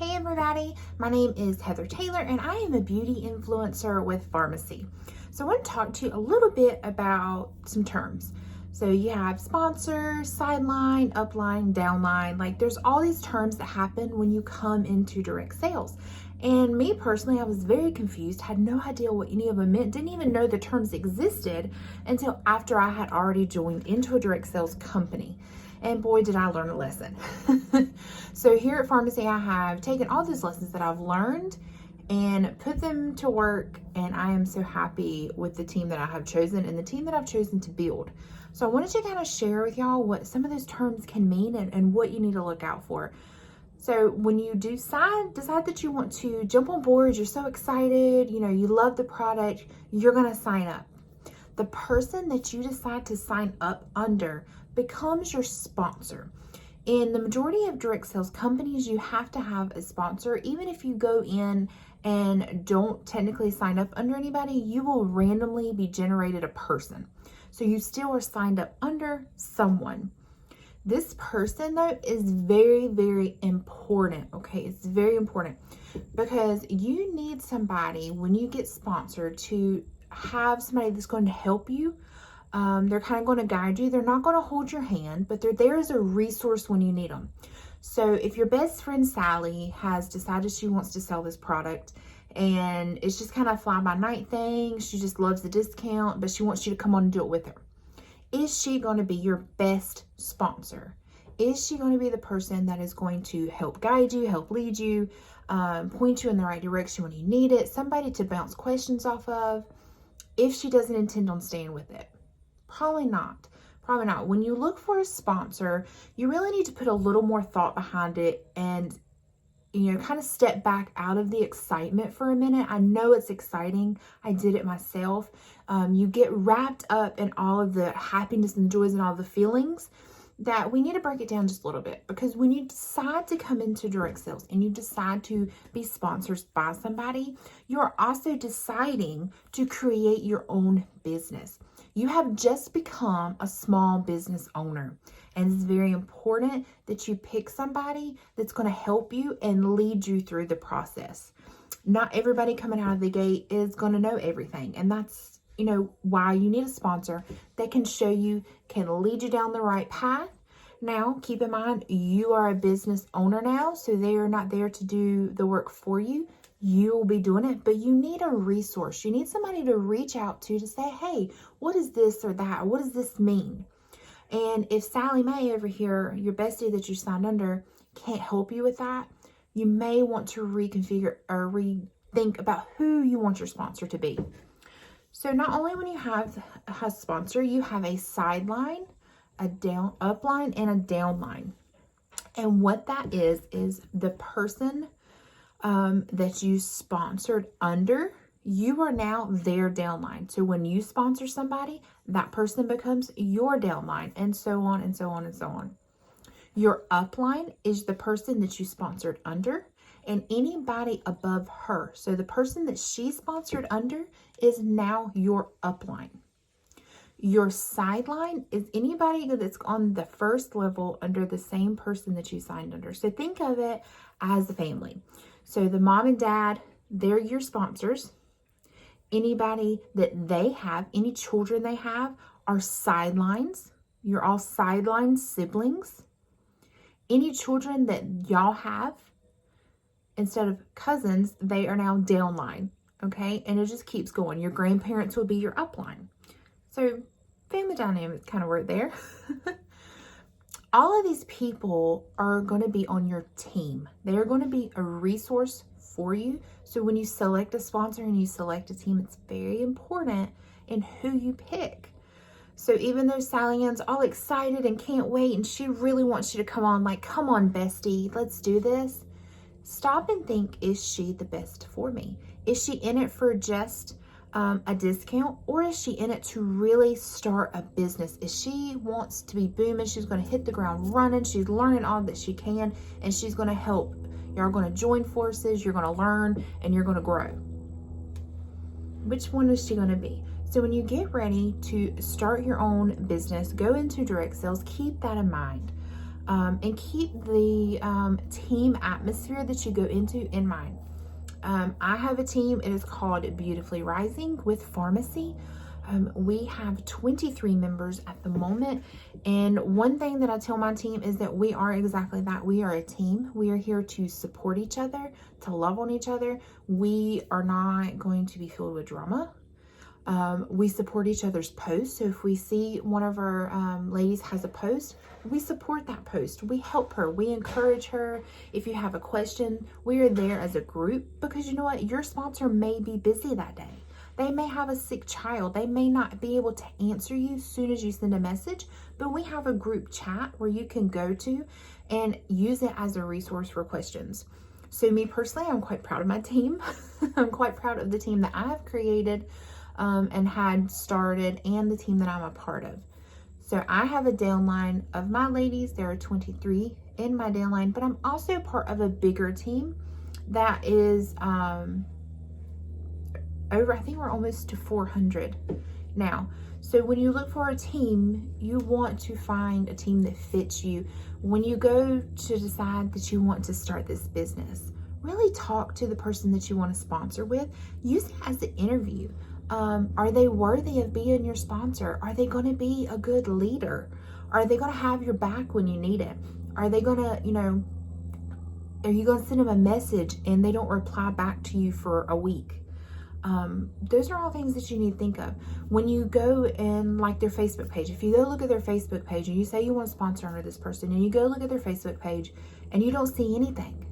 Hey everybody, my name is Heather Taylor and I am a beauty influencer with Farmasi. So I want to talk to you a little bit about some terms. So you have sponsor, sideline, upline, downline. Like there's all these terms that happen when you come into direct sales. And me personally, I was very confused, had no idea what any of them meant, didn't even know the terms existed until after I had already joined into a direct sales company. And boy, did I learn a lesson. So here at Farmasi, I have taken all those lessons that I've learned and put them to work. And I am so happy with the team that I have chosen and the team that I've chosen to build. So I wanted to kind of share with y'all what some of those terms can mean and what you need to look out for. So when you decide that you want to jump on board, you're so excited, you love the product, you're going to sign up. The person that you decide to sign up under becomes your sponsor. In the majority of direct sales companies, you have to have a sponsor. Even if you go in and don't technically sign up under anybody, you will randomly be generated a person. So you still are signed up under someone. This person though is very, very important. Okay, it's very important because you need somebody when you get sponsored to have somebody that's going to help you. They're kind of going to guide you. They're not going to hold your hand, but they're there as a resource when you need them. So if your best friend Sally has decided she wants to sell this product and it's just kind of a fly-by-night thing, she just loves the discount, but she wants you to come on and do it with her. Is she going to be your best sponsor? Is she going to be the person that is going to help guide you, help lead you, point you in the right direction when you need it, somebody to bounce questions off of, if she doesn't intend on staying with it? Probably not. Probably not. When you look for a sponsor, you really need to put a little more thought behind it and, kind of step back out of the excitement for a minute. I know it's exciting. I did it myself. You get wrapped up in all of the happiness and joys and all the feelings that we need to break it down just a little bit, because when you decide to come into direct sales and you decide to be sponsored by somebody, you're also deciding to create your own business. You have just become a small business owner, and it's very important that you pick somebody that's going to help you and lead you through the process. Not everybody coming out of the gate is going to know everything, and that's why you need a sponsor that can show you, can lead you down the right path. Now, keep in mind, you are a business owner now, so they are not there to do the work for you. You will be doing it, but you need a resource. You need somebody to reach out to say, hey, what is this or that? What does this mean? And if Sally Mae over here, your bestie that you signed under, can't help you with that, you may want to reconfigure or rethink about who you want your sponsor to be. So not only when you have a sponsor, you have a sideline, a upline, and a downline. And what that is the person that you sponsored under, you are now their downline. So when you sponsor somebody, that person becomes your downline, and so on and so on and so on. Your upline is the person that you sponsored under and anybody above her. So the person that she sponsored under is now your upline. Your sideline is anybody that's on the first level under the same person that you signed under. So think of it as a family. So the mom and dad, they're your sponsors. Anybody that they have, any children they have, are sidelines. You're all sideline siblings. Any children that y'all have, instead of cousins, they are now downline. Okay, and it just keeps going. Your grandparents will be your upline. So family dynamics kind of work there. All of these people are going to be on your team. They're going to be a resource for you. So when you select a sponsor and you select a team, it's very important in who you pick. So even though Sally Ann's all excited and can't wait and she really wants you to come on, like, come on, bestie, let's do this. Stop and think, is she the best for me? Is she in it for just a discount, or is she in it to really start a business? Is she wants to be booming? She's going to hit the ground running. She's learning all that she can, and she's going to help. You're going to join forces. You're going to learn, and you're going to grow. Which one is she going to be? So when you get ready to start your own business, go into direct sales, keep that in mind. and keep the team atmosphere that you go into in mind. I have a team. It is called Beautifully Rising with Farmasi. We have 23 members at the moment. And one thing that I tell my team is that we are exactly that. We are a team. We are here to support each other, to love on each other. We are not going to be filled with drama. We support each other's posts. So if we see one of our ladies has a post, we support that post. We help her. We encourage her. If you have a question, we are there as a group, because you know what? Your sponsor may be busy that day. They may have a sick child. They may not be able to answer you as soon as you send a message, but we have a group chat where you can go to and use it as a resource for questions. So me personally, I'm quite proud of my team. I'm quite proud of the team that I have created and had started, and the team that I'm a part of. So I have a downline of my ladies. There are 23 in my downline, but I'm also part of a bigger team that is over, I think we're almost to 400 now. So when you look for a team, you want to find a team that fits you. When you go to decide that you want to start this business, really talk to the person that you want to sponsor with. Use it as an interview. Are they worthy of being your sponsor? Are they going to be a good leader? Are they going to have your back when you need it? Are they going to, are you going to send them a message and they don't reply back to you for a week? Those are all things that you need to think of. When you go and like their Facebook page, if you go look at their Facebook page and you say you want to sponsor under this person, and you go look at their Facebook page and you don't see anything,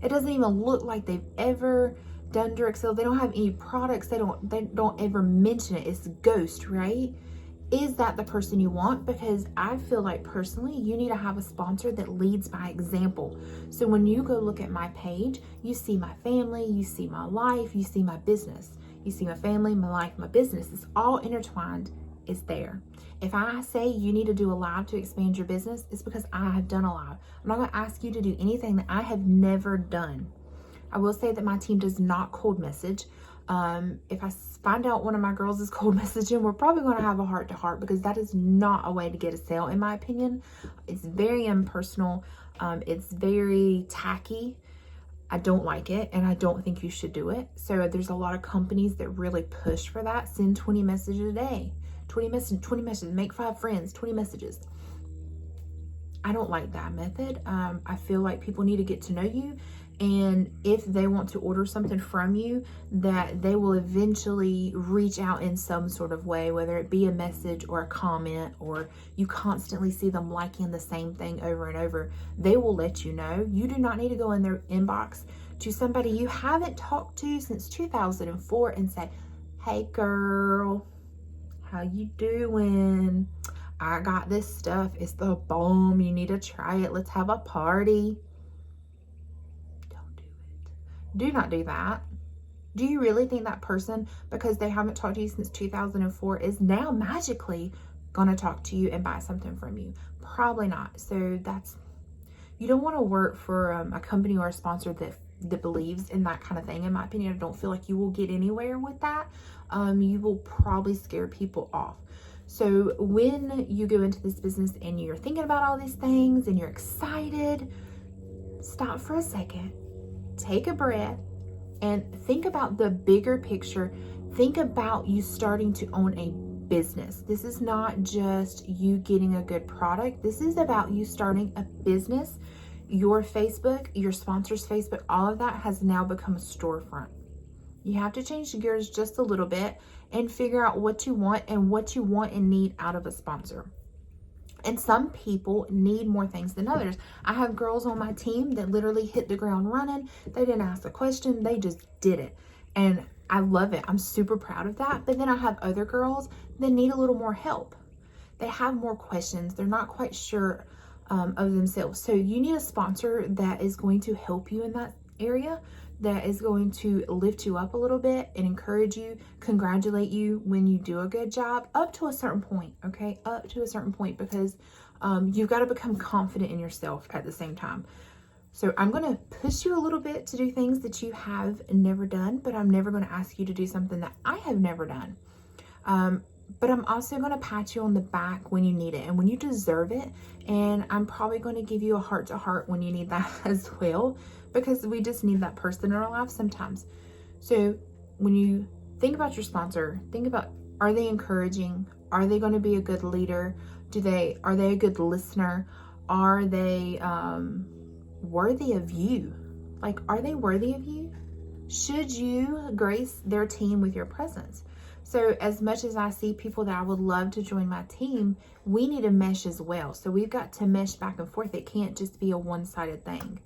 it doesn't even look like they've ever done direct sale. They don't have any products. They don't ever mention it. It's ghost, right? Is that the person you want? Because I feel like personally, you need to have a sponsor that leads by example. So when you go look at my page, you see my family, you see my life, you see my business. You see my family, my life, my business. It's all intertwined. It's there. If I say you need to do a live to expand your business, it's because I have done a live. I'm not going to ask you to do anything that I have never done. I will say that my team does not cold message. If I find out one of my girls is cold messaging, we're probably going to have a heart to heart, because that is not a way to get a sale, in my opinion. It's very impersonal. It's very tacky. I don't like it, and I don't think you should do it. So there's a lot of companies that really push for that. Send 20 messages a day. 20 messages, make 5 friends, 20 messages. I don't like that method. I feel like people need to get to know you. And if they want to order something from you, that they will eventually reach out in some sort of way, whether it be a message or a comment, or you constantly see them liking the same thing over and over. They will let you know. You do not need to go in their inbox to somebody you haven't talked to since 2004 and say, "Hey girl, how you doing? I got this stuff. It's the bomb. You need to try it. Let's have a party." Do not do that. Do you really think that person, because they haven't talked to you since 2004, is now magically going to talk to you and buy something from you? Probably not. So you don't want to work for a company or a sponsor that believes in that kind of thing. In my opinion, I don't feel like you will get anywhere with that. You will probably scare people off. So when you go into this business and you're thinking about all these things and you're excited, stop for a second. Take a breath and think about the bigger picture. Think about you starting to own a business. This is not just you getting a good product. This is about you starting a business. Your Facebook, your sponsor's Facebook, all of that has now become a storefront. You have to change the gears just a little bit and figure out what you want and need out of a sponsor. And some people need more things than others. I have girls on my team that literally hit the ground running. They didn't ask a question. They just did it. And I love it. I'm super proud of that. But then I have other girls that need a little more help. They have more questions. They're not quite sure of themselves. So you need a sponsor that is going to help you in that area, that is going to lift you up a little bit and encourage you, congratulate you when you do a good job, up to a certain point, okay? Up to a certain point, because you've got to become confident in yourself at the same time. So I'm going to push you a little bit to do things that you have never done, but I'm never going to ask you to do something that I have never done. but I'm also going to pat you on the back when you need it and when you deserve it. And I'm probably going to give you a heart to heart when you need that as well, because we just need that person in our life sometimes. So when you think about your sponsor, think about, are they encouraging? Are they going to be a good leader? Are they a good listener? Are they worthy of you? Like, are they worthy of you? Should you grace their team with your presence? So as much as I see people that I would love to join my team, we need to mesh as well. So we've got to mesh back and forth. It can't just be a one-sided thing.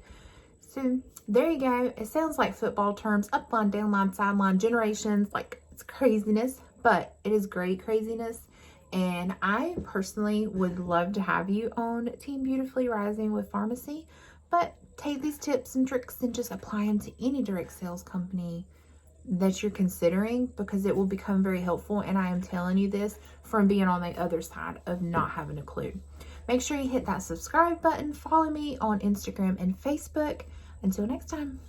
So there you go. It sounds like football terms: upline, downline, sideline, generations. Like, it's craziness, but it is great craziness. And I personally would love to have you on Team Beautifully Rising with Farmasi. But take these tips and tricks and just apply them to any direct sales company that you're considering, because it will become very helpful. And I am telling you this from being on the other side of not having a clue. Make sure you hit that subscribe button. Follow me on Instagram and Facebook. Until next time.